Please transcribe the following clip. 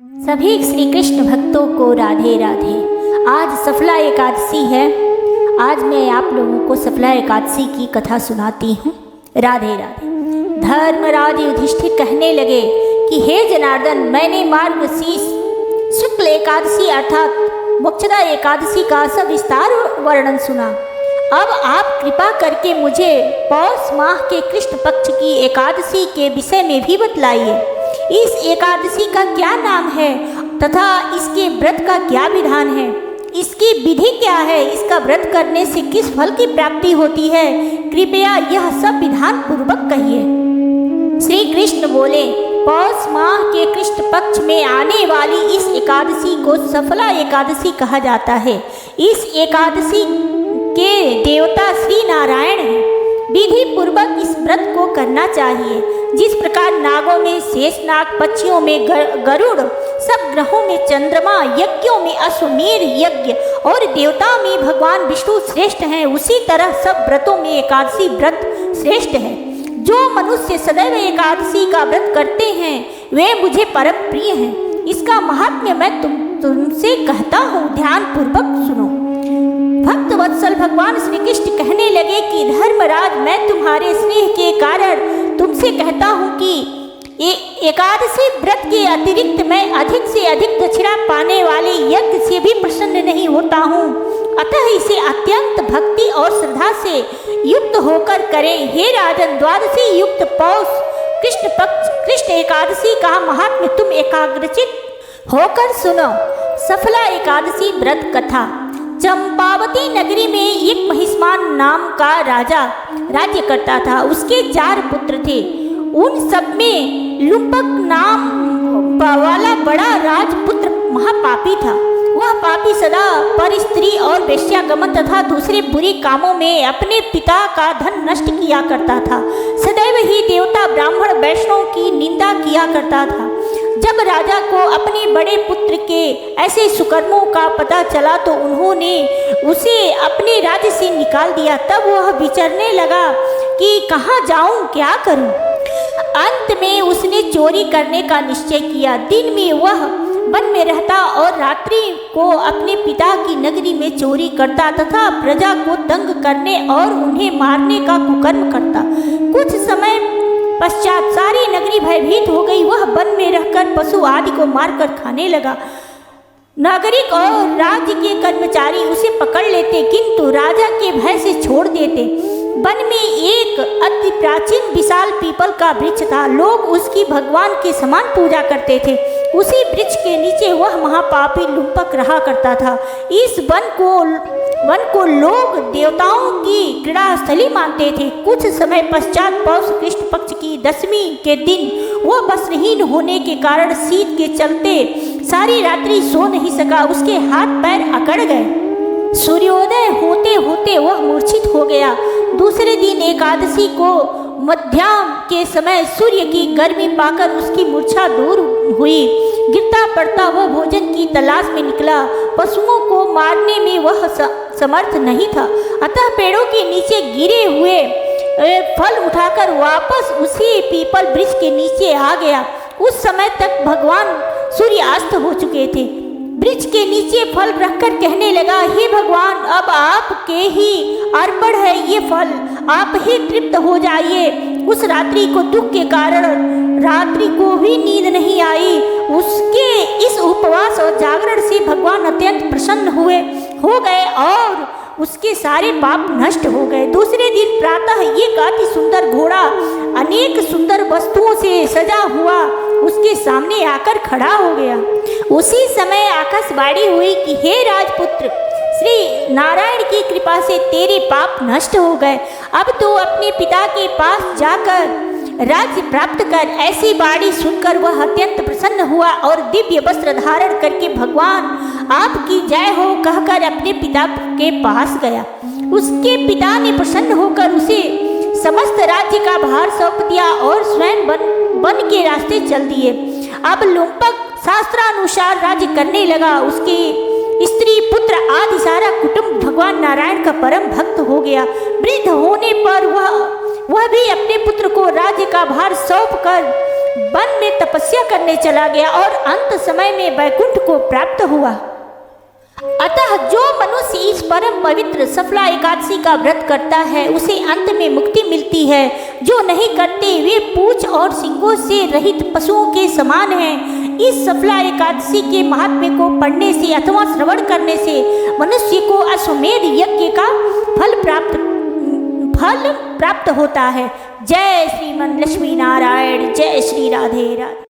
सभी श्री कृष्ण भक्तों को राधे राधे। आज सफला एकादशी है। आज मैं आप लोगों को सफला एकादशी की कथा सुनाती हूँ। राधे राधे। धर्मराज युधिष्ठिर कहने लगे कि हे जनार्दन, मैंने मार्गशीर्ष शुक्ल एकादशी अर्थात मोक्षदा एकादशी का सविस्तार वर्णन सुना। अब आप कृपा करके मुझे पौष माह के कृष्ण पक्ष की एकादशी के विषय में भी बतलाइए। इस एकादशी का क्या नाम है तथा इसके व्रत का क्या विधान है, इसकी विधि क्या है, इसका व्रत करने से किस फल की प्राप्ति होती है, कृपया यह सब विधान पूर्वक कहिए। श्री कृष्ण बोले, पौष माह के कृष्ण पक्ष में आने वाली इस एकादशी को सफला एकादशी कहा जाता है। इस एकादशी के देवता श्री नारायण हैं। विधि पूर्वक इस व्रत को करना चाहिए। जिस प्रकार नागों में शेषनाग, पक्षियों में गरुड़, सब ग्रहों में चंद्रमा, यज्ञों में अश्वमेध यज्ञ और देवताओं में भगवान विष्णु श्रेष्ठ हैं, उसी तरह सब व्रतों में एकादशी व्रत श्रेष्ठ है। जो मनुष्य सदैव एकादशी का व्रत करते हैं वे मुझे परम प्रिय हैं। इसका महात्म्य मैं तुमसे कहता हूँ, ध्यान पूर्वक सुनो। भक्त वत्सल भगवान श्री कृष्ण कहने लगे कि धर्मराज, मैं तुम्हारे स्नेह के कारण तुमसे कहता हूँ कि एकादशी व्रत के अतिरिक्त मैं अधिक से अधिक दक्षिणा पाने वाले यज्ञ से भी प्रसन्न नहीं होता हूँ। अतः इसे अत्यंत भक्ति और श्रद्धा से युक्त होकर करें। हे राजन, द्वादशी युक्त पौष कृष्ण पक्ष कृष्ण एकादशी का महात्म्य तुम एकाग्रचित होकर सुनो। सफला एकादशी व्रत कथा। चंपावती नगरी में एक महिष्मान नाम का राजा राज्य करता था। उसके 4 पुत्र थे। उन सब में लुम्पक नाम वाला बड़ा राजपुत्र महापापी था। वह पापी सदा पर स्त्री और वेश्यागमन तथा दूसरे बुरे कामों में अपने पिता का धन नष्ट किया करता था। सदैव ही देवता, ब्राह्मण, वैष्णव की निंदा किया करता था। जब राजा को अपने बड़े पुत्र के ऐसे सुकर्मों का पता चला तो उन्होंने उसे अपने राज्य से निकाल दिया। तब वह विचरने लगा कि कहाँ जाऊं, क्या करूं। अंत में उसने चोरी करने का निश्चय किया। दिन में वह वन में रहता और रात्रि को अपने पिता की नगरी में चोरी करता तथा प्रजा को तंग करने और उन्हें मारने का कुकर्म करता। कुछ समय पश्चात सारी नगरी भयभीत हो गई। वह वन में रहकर पशु आदि को मारकर खाने लगा। नागरिक और राज्य के कर्मचारी उसे पकड़ लेते, किंतु राजा के भय से छोड़ देते। वन में एक अति प्राचीन विशाल पीपल का वृक्ष था। लोग उसकी भगवान के समान पूजा करते थे। उसी वृक्ष के नीचे वह महापापी लुम्पक रहा करता था। इस वन को लोग देवताओं की क्रीड़ा स्थली मानते थे। कुछ समय पश्चात पौष कृष्ण पक्ष की 10वीं के दिन वह वस्त्रहीन होने के कारण शीत के चलते सारी रात्रि सो नहीं सका। उसके हाथ पैर अकड़ गए। सूर्योदय होते होते वह मूर्छित हो गया। दूसरे दिन एकादशी को मध्याह्न के समय सूर्य की गर्मी पाकर उसकी मूर्छा दूर हुई। गिरता पड़ता वह भोजन की तलाश में निकला। पशुओं को मारने में वह समर्थ नहीं था, अतः पेड़ों के नीचे गिरे हुए फल उठाकर वापस उसी पीपल वृक्ष के नीचे आ गया। उस समय तक भगवान सूर्यास्त हो चुके थे। वृक्ष के नीचे फल रखकर कहने लगा, हे भगवान, अब आपके ही अर्पण है ये फल, आप ही तृप्त हो जाइए। उस रात्रि को दुख के कारण रात्रि को भी नींद नहीं आई। उसके इस उपवास और जागरण से भगवान अत्यंत प्रसन्न हो गए और उसके सारे पाप नष्ट हो गए। दूसरे दिन प्रातः एक अति सुंदर घोड़ा अनेक सुंदर वस्तुओं से सजा हुआ उसके सामने आकर खड़ा हो गया। उसी समय आकाशवाणी हुई कि हे राजपुत्र, श्री नारायण की कृपा से तेरे पाप नष्ट हो गए। अब तू अपने पिता के पास जाकर राज्य प्राप्त कर। ऐसी वाणी सुनकर वह अत्यंत प्रसन्न हुआ और दिव्य वस्त्र धारण करके भगवान आपकी जय हो कहकर अपने पिता के पास गया। उसके पिता ने प्रसन्न होकर उसे समस्त राज्य का भार सौंप दिया और स्वयं वन के रास्ते चल दिए। अब लुम्पक शास्त्रानुसार राज्य करने लगा। उसके स्त्री, पुत्र आदि सारा कुटुंब भगवान नारायण का परम भक्त हो गया। वृद्ध होने पर वह भी अपने पुत्र को राज्य का भार सौंप कर वन में तपस्या करने चला गया और अंत समय में वैकुंठ को प्राप्त हुआ। अतः जो मनुष्य इस परम पवित्र सफला एकादशी का व्रत करता है उसे अंत में मुक्ति मिलती है। जो नहीं करते वे पूंछ और सींगों से रहित पशुओं के समान हैं। इस सफला एकादशी के महात्म्य को पढ़ने से अथवा श्रवण करने से मनुष्य को अश्वमेध यज्ञ का फल प्राप्त होता है। जय श्रीमन लक्ष्मी नारायण, जय श्री राधे राधे।